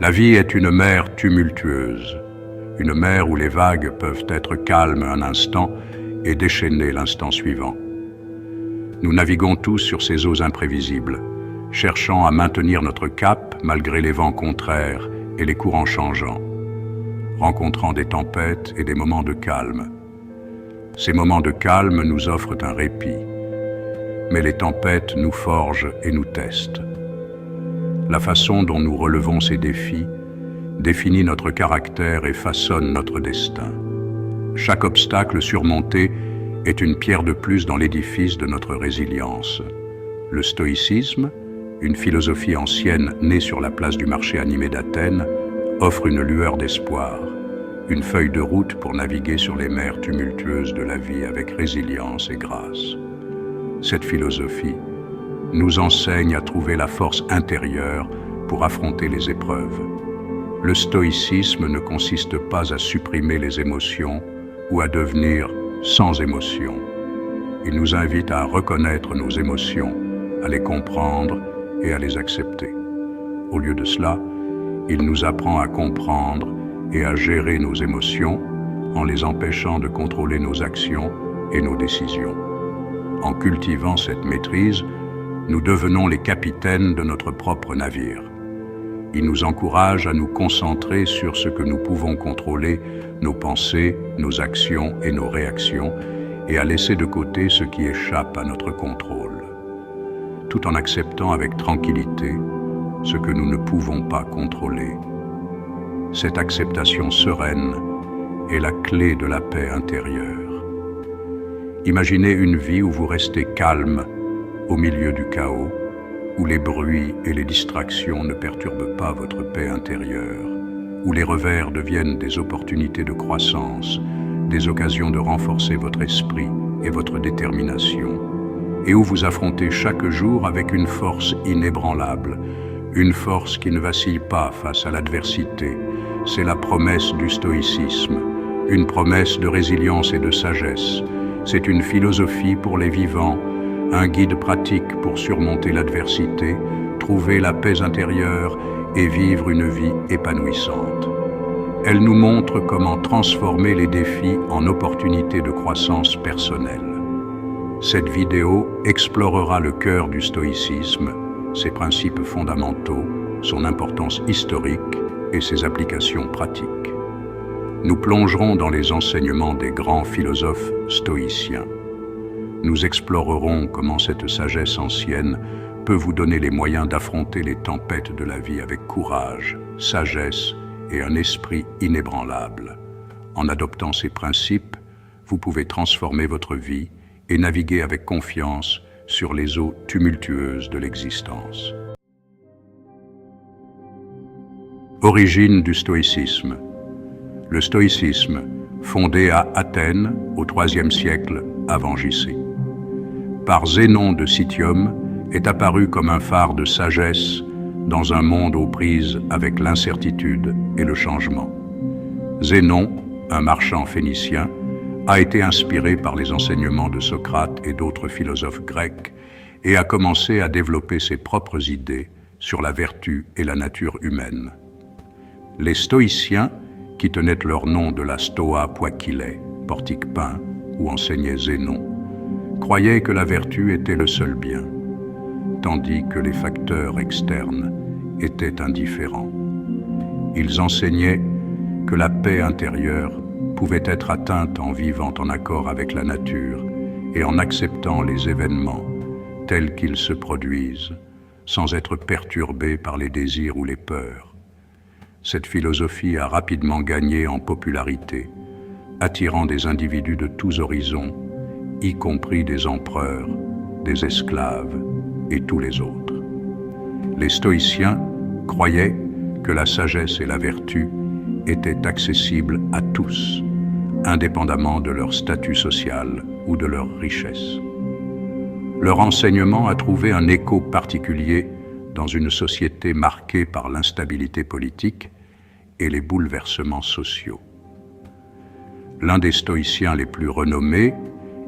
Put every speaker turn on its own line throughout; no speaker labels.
La vie est une mer tumultueuse, une mer où les vagues peuvent être calmes un instant et déchaînées l'instant suivant. Nous naviguons tous sur ces eaux imprévisibles, cherchant à maintenir notre cap malgré les vents contraires et les courants changeants, rencontrant des tempêtes et des moments de calme. Ces moments de calme nous offrent un répit, mais les tempêtes nous forgent et nous testent. La façon dont nous relevons ces défis définit notre caractère et façonne notre destin. Chaque obstacle surmonté est une pierre de plus dans l'édifice de notre résilience. Le stoïcisme, une philosophie ancienne née sur la place du marché animé d'Athènes, offre une lueur d'espoir, une feuille de route pour naviguer sur les mers tumultueuses de la vie avec résilience et grâce. Cette philosophie nous enseigne à trouver la force intérieure pour affronter les épreuves. Le stoïcisme ne consiste pas à supprimer les émotions ou à devenir sans émotion. Il nous invite à reconnaître nos émotions, à les comprendre et à les accepter. Au lieu de cela, il nous apprend à comprendre et à gérer nos émotions en les empêchant de contrôler nos actions et nos décisions. En cultivant cette maîtrise, nous devenons les capitaines de notre propre navire. Il nous encourage à nous concentrer sur ce que nous pouvons contrôler, nos pensées, nos actions et nos réactions, et à laisser de côté ce qui échappe à notre contrôle, tout en acceptant avec tranquillité ce que nous ne pouvons pas contrôler. Cette acceptation sereine est la clé de la paix intérieure. Imaginez une vie où vous restez calme au milieu du chaos, où les bruits et les distractions ne perturbent pas votre paix intérieure, où les revers deviennent des opportunités de croissance, des occasions de renforcer votre esprit et votre détermination, et où vous affrontez chaque jour avec une force inébranlable, une force qui ne vacille pas face à l'adversité. C'est la promesse du stoïcisme, une promesse de résilience et de sagesse. C'est une philosophie pour les vivants, un guide pratique pour surmonter l'adversité, trouver la paix intérieure et vivre une vie épanouissante. Elle nous montre comment transformer les défis en opportunités de croissance personnelle. Cette vidéo explorera le cœur du stoïcisme, ses principes fondamentaux, son importance historique et ses applications pratiques. Nous plongerons dans les enseignements des grands philosophes stoïciens. Nous explorerons comment cette sagesse ancienne peut vous donner les moyens d'affronter les tempêtes de la vie avec courage, sagesse et un esprit inébranlable. En adoptant ces principes, vous pouvez transformer votre vie et naviguer avec confiance sur les eaux tumultueuses de l'existence. Origine du stoïcisme. Le stoïcisme, fondé à Athènes au IIIe siècle avant J.C. par Zénon de Citium, est apparu comme un phare de sagesse dans un monde aux prises avec l'incertitude et le changement. Zénon, un marchand phénicien, a été inspiré par les enseignements de Socrate et d'autres philosophes grecs et a commencé à développer ses propres idées sur la vertu et la nature humaine. Les stoïciens, qui tenaient leur nom de la Stoa Poikile, portique peint, où enseignait Zénon, croyaient que la vertu était le seul bien, tandis que les facteurs externes étaient indifférents. Ils enseignaient que la paix intérieure pouvait être atteinte en vivant en accord avec la nature et en acceptant les événements tels qu'ils se produisent, sans être perturbés par les désirs ou les peurs. Cette philosophie a rapidement gagné en popularité, attirant des individus de tous horizons, y compris des empereurs, des esclaves et tous les autres. Les stoïciens croyaient que la sagesse et la vertu étaient accessibles à tous, indépendamment de leur statut social ou de leur richesse. Leur enseignement a trouvé un écho particulier dans une société marquée par l'instabilité politique et les bouleversements sociaux. L'un des stoïciens les plus renommés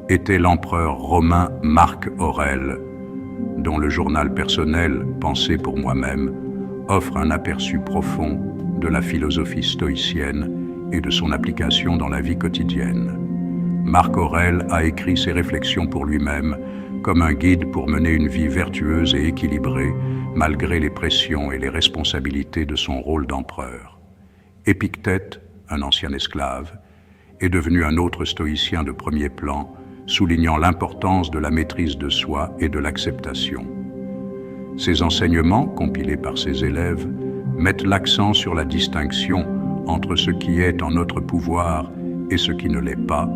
était l'empereur romain Marc Aurèle, dont le journal personnel « Pensée pour moi-même » offre un aperçu profond de la philosophie stoïcienne et de son application dans la vie quotidienne. Marc Aurèle a écrit ses réflexions pour lui-même comme un guide pour mener une vie vertueuse et équilibrée malgré les pressions et les responsabilités de son rôle d'empereur. Épictète, un ancien esclave, est devenu un autre stoïcien de premier plan, soulignant l'importance de la maîtrise de soi et de l'acceptation. Ses enseignements, compilés par ses élèves, mettent l'accent sur la distinction entre ce qui est en notre pouvoir et ce qui ne l'est pas,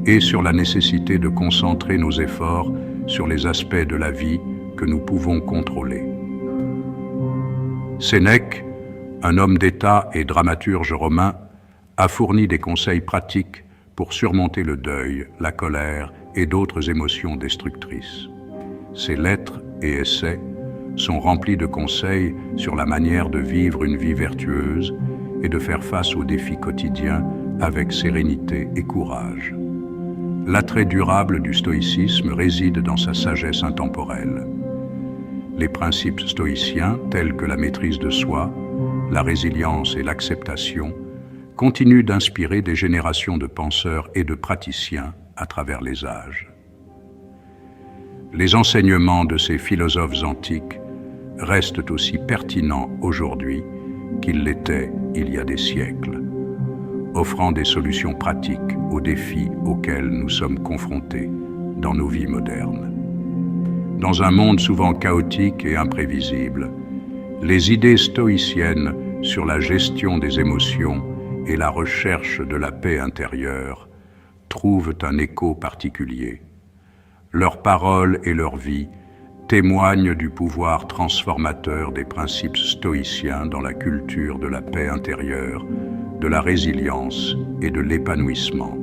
et sur la nécessité de concentrer nos efforts sur les aspects de la vie que nous pouvons contrôler. Sénèque, un homme d'État et dramaturge romain, a fourni des conseils pratiques pour surmonter le deuil, la colère et d'autres émotions destructrices. Ses lettres et essais sont remplis de conseils sur la manière de vivre une vie vertueuse et de faire face aux défis quotidiens avec sérénité et courage. L'attrait durable du stoïcisme réside dans sa sagesse intemporelle. Les principes stoïciens, tels que la maîtrise de soi, la résilience et l'acceptation, continuent d'inspirer des générations de penseurs et de praticiens à travers les âges. Les enseignements de ces philosophes antiques restent aussi pertinents aujourd'hui qu'ils l'étaient il y a des siècles, offrant des solutions pratiques aux défis auxquels nous sommes confrontés dans nos vies modernes. Dans un monde souvent chaotique et imprévisible, les idées stoïciennes sur la gestion des émotions et la recherche de la paix intérieure trouvent un écho particulier. Leurs paroles et leur vie témoignent du pouvoir transformateur des principes stoïciens dans la culture de la paix intérieure, de la résilience et de l'épanouissement.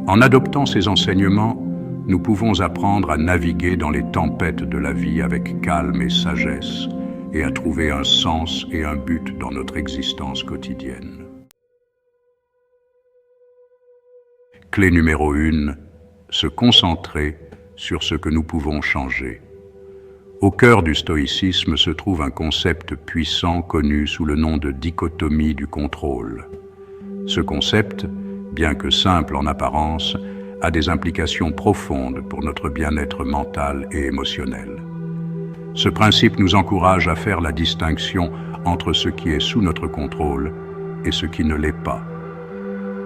En adoptant ces enseignements, nous pouvons apprendre à naviguer dans les tempêtes de la vie avec calme et sagesse et à trouver un sens et un but dans notre existence quotidienne. Clé numéro 1, se concentrer sur ce que nous pouvons changer. Au cœur du stoïcisme se trouve un concept puissant connu sous le nom de dichotomie du contrôle. Ce concept, bien que simple en apparence, a des implications profondes pour notre bien-être mental et émotionnel. Ce principe nous encourage à faire la distinction entre ce qui est sous notre contrôle et ce qui ne l'est pas.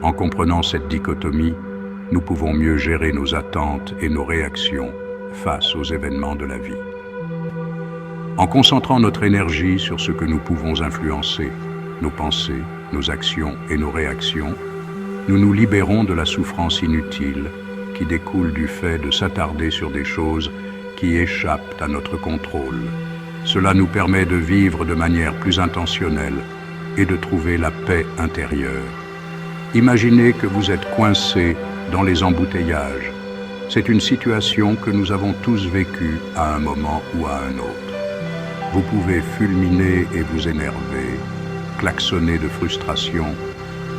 En comprenant cette dichotomie, nous pouvons mieux gérer nos attentes et nos réactions face aux événements de la vie. En concentrant notre énergie sur ce que nous pouvons influencer, nos pensées, nos actions et nos réactions, nous nous libérons de la souffrance inutile qui découle du fait de s'attarder sur des choses qui échappent à notre contrôle. Cela nous permet de vivre de manière plus intentionnelle et de trouver la paix intérieure. Imaginez que vous êtes coincé dans les embouteillages. C'est une situation que nous avons tous vécue à un moment ou à un autre. Vous pouvez fulminer et vous énerver, klaxonner de frustration,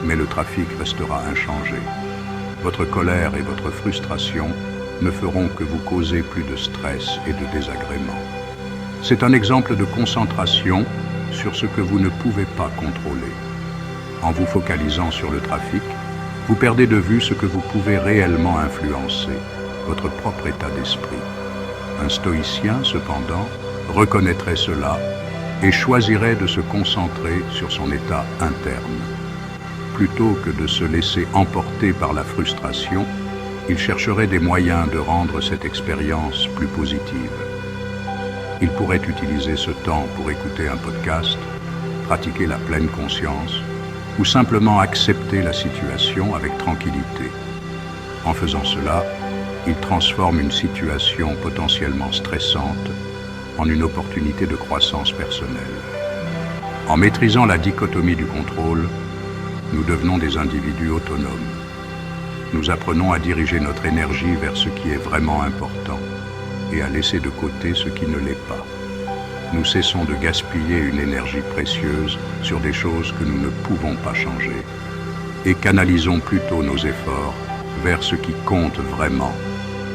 mais le trafic restera inchangé. Votre colère et votre frustration ne feront que vous causer plus de stress et de désagrément. C'est un exemple de concentration sur ce que vous ne pouvez pas contrôler. En vous focalisant sur le trafic, vous perdez de vue ce que vous pouvez réellement influencer, votre propre état d'esprit. Un stoïcien, cependant, reconnaîtrait cela et choisirait de se concentrer sur son état interne. Plutôt que de se laisser emporter par la frustration, il chercherait des moyens de rendre cette expérience plus positive. Il pourrait utiliser ce temps pour écouter un podcast, pratiquer la pleine conscience ou simplement accepter la situation avec tranquillité. En faisant cela, il transforme une situation potentiellement stressante en une opportunité de croissance personnelle. En maîtrisant la dichotomie du contrôle, nous devenons des individus autonomes. Nous apprenons à diriger notre énergie vers ce qui est vraiment important et à laisser de côté ce qui ne l'est pas. Nous cessons de gaspiller une énergie précieuse sur des choses que nous ne pouvons pas changer et canalisons plutôt nos efforts vers ce qui compte vraiment,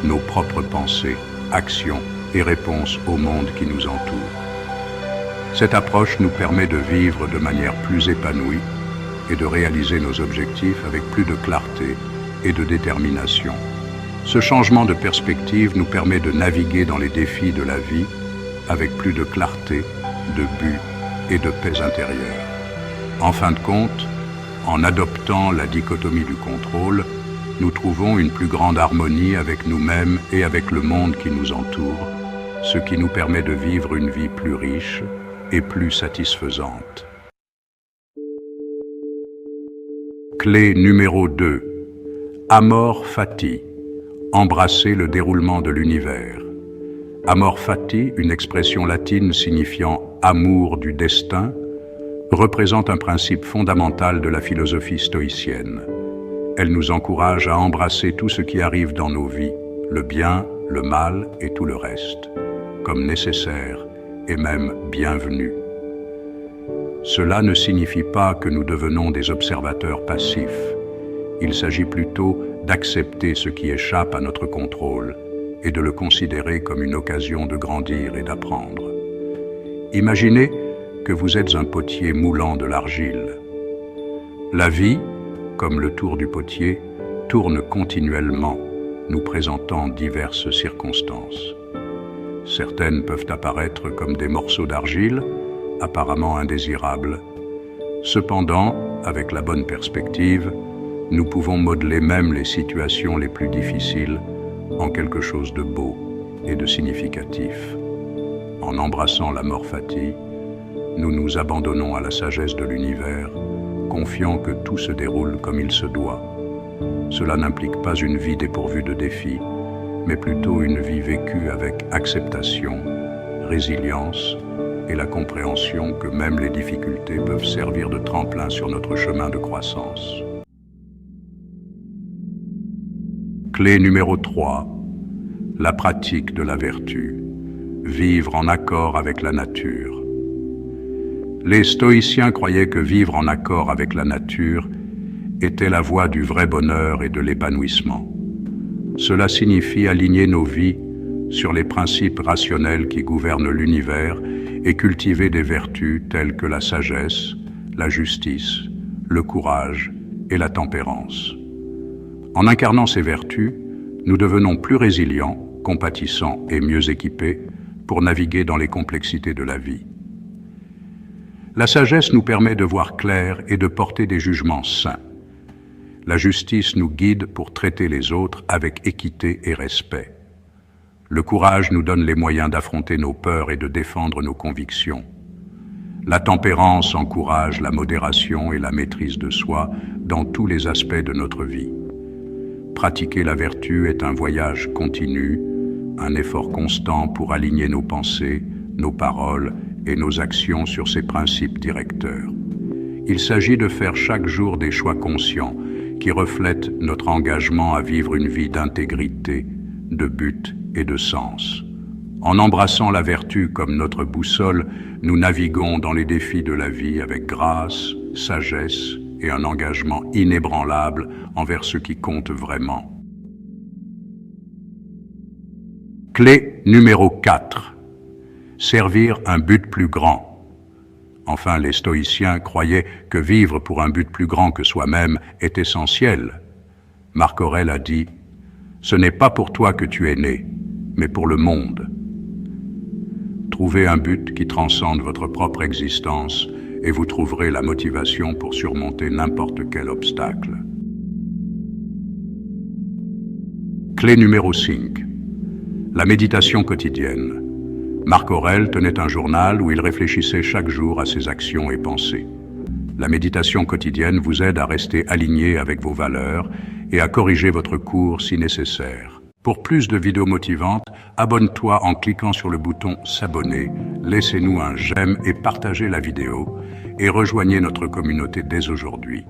nos propres pensées, actions et réponses au monde qui nous entoure. Cette approche nous permet de vivre de manière plus épanouie et de réaliser nos objectifs avec plus de clarté et de détermination. Ce changement de perspective nous permet de naviguer dans les défis de la vie avec plus de clarté, de but et de paix intérieure. En fin de compte, en adoptant la dichotomie du contrôle, nous trouvons une plus grande harmonie avec nous-mêmes et avec le monde qui nous entoure, ce qui nous permet de vivre une vie plus riche et plus satisfaisante. Clé numéro 2. Amor Fati. Embrasser le déroulement de l'univers. Amor Fati, une expression latine signifiant « amour du destin », représente un principe fondamental de la philosophie stoïcienne. Elle nous encourage à embrasser tout ce qui arrive dans nos vies, le bien, le mal et tout le reste, comme nécessaire et même bienvenu. Cela ne signifie pas que nous devenons des observateurs passifs. Il s'agit plutôt d'accepter ce qui échappe à notre contrôle et de le considérer comme une occasion de grandir et d'apprendre. Imaginez que vous êtes un potier moulant de l'argile. La vie, comme le tour du potier, tourne continuellement, nous présentant diverses circonstances. Certaines peuvent apparaître comme des morceaux d'argile, apparemment indésirables. Cependant, avec la bonne perspective, nous pouvons modeler même les situations les plus difficiles en quelque chose de beau et de significatif. En embrassant l'amor fati, nous nous abandonnons à la sagesse de l'univers, confiant que tout se déroule comme il se doit. Cela n'implique pas une vie dépourvue de défis, mais plutôt une vie vécue avec acceptation, résilience et la compréhension que même les difficultés peuvent servir de tremplin sur notre chemin de croissance. Clé numéro 3. La pratique de la vertu. Vivre en accord avec la nature. Les stoïciens croyaient que vivre en accord avec la nature était la voie du vrai bonheur et de l'épanouissement. Cela signifie aligner nos vies sur les principes rationnels qui gouvernent l'univers et cultiver des vertus telles que la sagesse, la justice, le courage et la tempérance. En incarnant ces vertus, nous devenons plus résilients, compatissants et mieux équipés pour naviguer dans les complexités de la vie. La sagesse nous permet de voir clair et de porter des jugements sains. La justice nous guide pour traiter les autres avec équité et respect. Le courage nous donne les moyens d'affronter nos peurs et de défendre nos convictions. La tempérance encourage la modération et la maîtrise de soi dans tous les aspects de notre vie. Pratiquer la vertu est un voyage continu, un effort constant pour aligner nos pensées, nos paroles et nos actions sur ces principes directeurs. Il s'agit de faire chaque jour des choix conscients qui reflètent notre engagement à vivre une vie d'intégrité, de but et de sens. En embrassant la vertu comme notre boussole, nous naviguons dans les défis de la vie avec grâce, sagesse et un engagement inébranlable envers ce qui compte vraiment. Clé numéro 4. Servir un but plus grand. Enfin, les stoïciens croyaient que vivre pour un but plus grand que soi-même est essentiel. Marc Aurèle a dit « Ce n'est pas pour toi que tu es né, mais pour le monde ». Trouvez un but qui transcende votre propre existence et vous trouverez la motivation pour surmonter n'importe quel obstacle. Clé numéro 5. La méditation quotidienne. Marc Aurèle tenait un journal où il réfléchissait chaque jour à ses actions et pensées. La méditation quotidienne vous aide à rester aligné avec vos valeurs et à corriger votre cours si nécessaire. Pour plus de vidéos motivantes, abonne-toi en cliquant sur le bouton « S'abonner », laissez-nous un j'aime et partagez la vidéo et rejoignez notre communauté dès aujourd'hui.